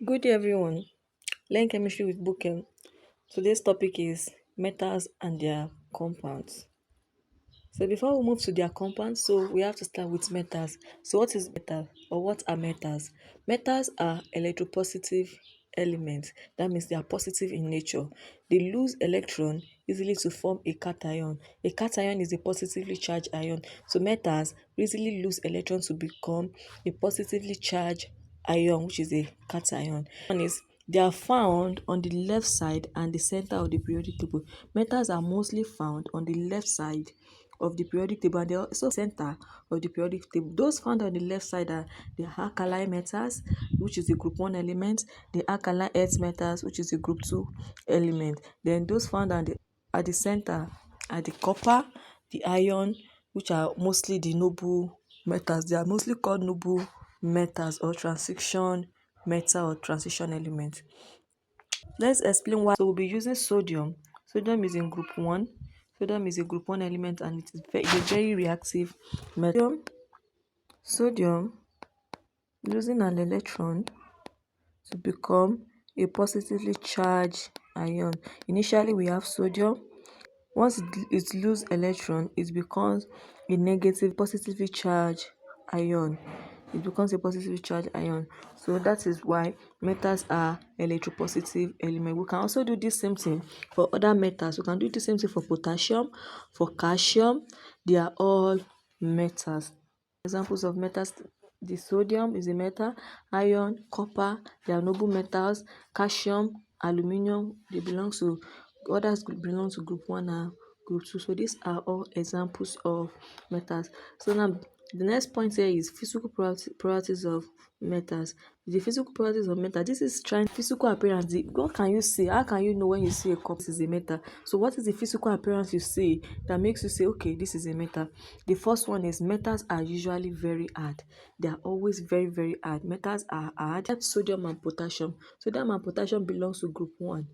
Good day, everyone. Learn chemistry with Bookem. Today's topic is metals and their compounds. So before we move to their compounds, we have to start with metals. So what is metal or what are metals? Metals are electropositive elements. That means they are positive in nature. They lose electron easily to form a cation. A cation is a positively charged ion. So metals easily lose electrons to become a positively charged ion, which is a cation. One is they are found on the left side and the center of the periodic table. Metals are mostly found on the left side of the periodic table, and they are also center of the periodic table. Those found on the left side are the alkali metals, which is a group 1 element, the alkali earth metals, which is a group 2 element. Then those found at the center are the copper, the iron, which are mostly the noble metals. They are mostly called noble metals or transition metal or transition element. Let's explain why. So we'll be using sodium. Sodium is in group 1. Sodium is a group 1 element and it is a very reactive metal. Sodium losing an electron to become a positively charged ion. Initially we have sodium. Once it loses electron, it becomes a negative positively charged ion. It becomes a positively charged ion. So that is why metals are electropositive elements. We can also do this same thing for other metals. We can do the same thing for potassium, for calcium. They are all metals. Examples of metals: the sodium is a metal, iron, copper, they are noble metals, calcium, aluminium, they belong to others belong to group 1 and group 2. So these are all examples of metals. So now the next point here is physical properties of metals. The physical properties of metal. This is trying physical appearance. What can you see? How can you know when you see a cup this is a metal? So what is the physical appearance you see that makes you say, okay, this is a metal? The first one is metals are usually very hard. They are always very, very hard. Metals are hard. Sodium and potassium. Sodium and potassium belongs to group 1.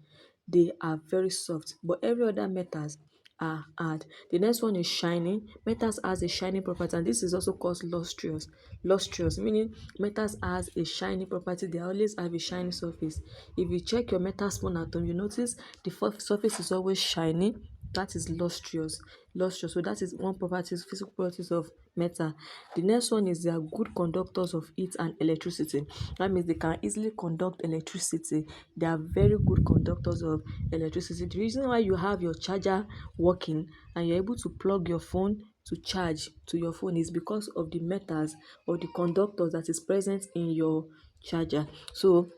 They are very soft, but every other metals are hard. The next one is shining. Metals has a shining property, and this is also called lustrous. Lustrous meaning metals has a shiny property. They always have a shiny surface. If you check your metal spoon atom, you notice the surface is always shiny. That is lustrous. Lustrous. So that is one physical properties of metal. The next one is they are good conductors of heat and electricity. That means they can easily conduct electricity. They are very good conductors of electricity. The reason why you have your charger working and you're able to plug your phone to charge to your phone is because of the metals or the conductors that is present in your charger. So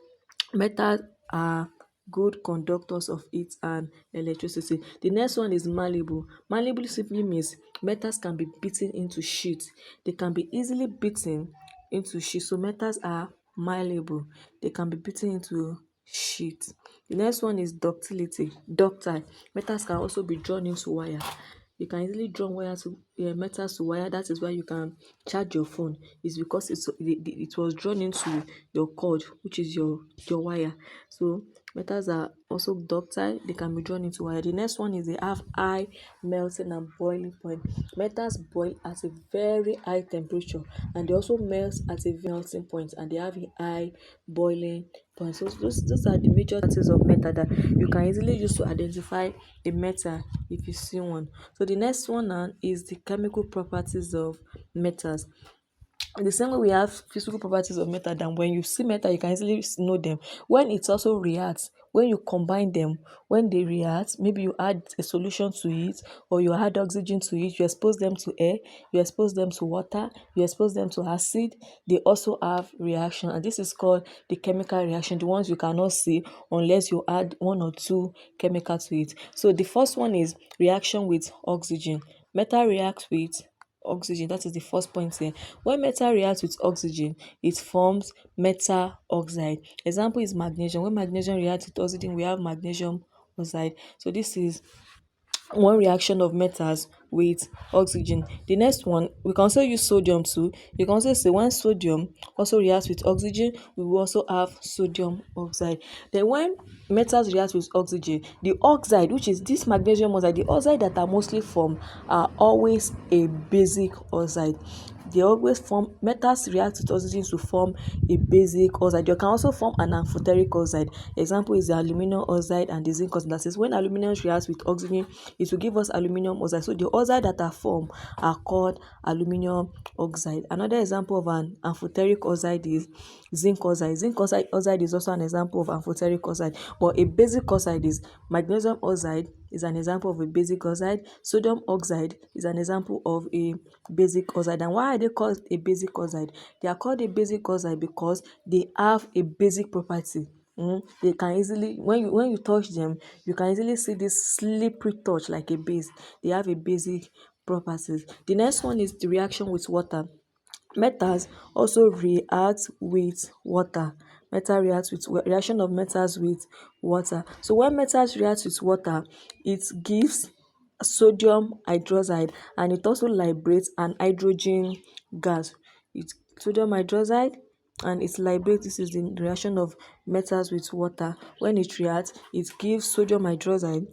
metals are good conductors of heat and electricity. The next one is malleable. Malleable simply means metals can be beaten into sheets. They can be easily beaten into sheets. So metals are malleable. They can be beaten into sheets. The next one is ductility. Ductile. Metals can also be drawn into wire. You can easily draw metals to wire. That is why you can charge your phone. It's because it was drawn into your cord, which is your wire. So metals are also ductile. They can be drawn into wire. The next one is they have high melting and boiling point. Metals boil at a very high temperature, and they also melt at a melting point, and they have a high boiling point. So those are the major properties of metal that you can easily use to identify a metal if you see one. So the next one now is the chemical properties of metals. In the same way we have physical properties of metal, that when you see metal you can easily know them. When it also reacts, when you combine them, when they react, maybe you add a solution to it or you add oxygen to it, you expose them to air, you expose them to water, you expose them to acid, they also have reaction, and this is called the chemical reaction, the ones you cannot see unless you add one or two chemicals to it. So the first one is reaction with oxygen. Metal reacts with oxygen. That is the first point here. When metal reacts with oxygen, it forms metal oxide. Example is magnesium. When magnesium reacts with oxygen, we have magnesium oxide. So this is one reaction of metals with oxygen. The next one, we can also use sodium too. You can also say when sodium also reacts with oxygen, we will also have sodium oxide. Then when metals react with oxygen, the oxide, which is this magnesium oxide, the oxide that are mostly formed are always a basic oxide. they always form, metals react with oxygen to form a basic oxide. You can also form an amphoteric oxide. Example is the aluminum oxide and the zinc oxide. That is, when aluminum reacts with oxygen, it will give us aluminum oxide. So the oxide that are formed are called aluminum oxide. Another example of an amphoteric oxide is zinc oxide. Oxide is also an example of amphoteric oxide. But a basic oxide is magnesium oxide is an example of a basic oxide. Sodium oxide is an example of a basic oxide. And why are they called a basic oxide? They are called a basic oxide because they have a basic property. They can easily, when you touch them, you can easily see this slippery touch like a base. They have a basic properties. The next one is the reaction with water. Metals also react with water. Reaction of metals with water. So when metals react with water, it gives sodium hydroxide and it also liberates an hydrogen gas. It's sodium hydroxide and it liberates. This is the reaction of metals with water. When it reacts, it gives sodium hydroxide.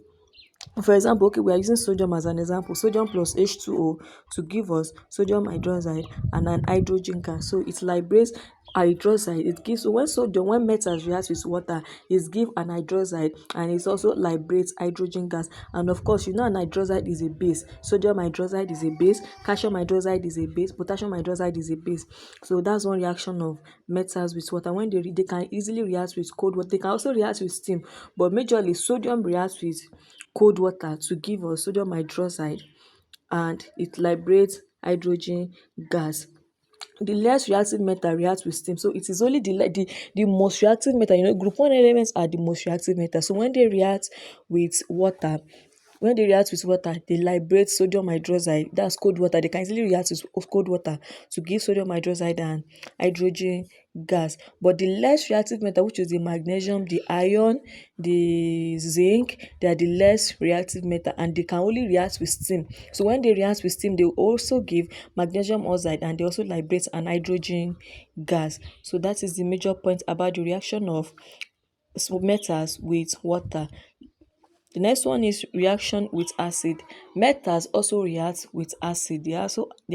For example, okay, we are using sodium as an example. Sodium plus H2O to give us sodium hydroxide and an hydrogen gas. So it liberates hydroxide. It gives, so when metals react with water, it gives an hydroxide and it also liberates hydrogen gas. And of course, you know an hydroxide is a base. Sodium hydroxide is a base. Calcium hydroxide is a base. Potassium hydroxide is a base. So that's one reaction of metals with water. When they can easily react with cold water. They can also react with steam, but majorly sodium reacts with cold water to give us sodium hydroxide and it liberates hydrogen gas. The less reactive metal reacts with steam. So it is only the most reactive metal. Group 1 elements are the most reactive metal. So when they react with water, they liberate sodium hydroxide. That's cold water. They can easily react with cold water to give sodium hydroxide and hydrogen gas. But the less reactive metal, which is the magnesium, the iron, the zinc, they are the less reactive metal and they can only react with steam. So when they react with steam, they also give magnesium oxide and they also liberate an hydrogen gas. So that is the major point about the reaction of metals with water. The next one is reaction with acid. Metals also react with acid. They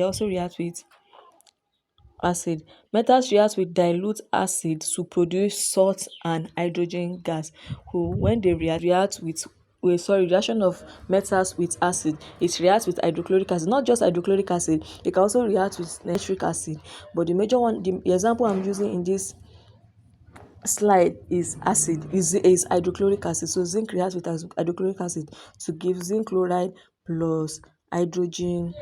also react with acid. Metals react with dilute acid to produce salt and hydrogen gas. When they react with reaction of metals with acid, it reacts with hydrochloric acid. Not just hydrochloric acid, it can also react with nitric acid. But the major one, the example I'm using in this slide is hydrochloric acid. So zinc reacts with hydrochloric acid to give zinc chloride plus hydrogen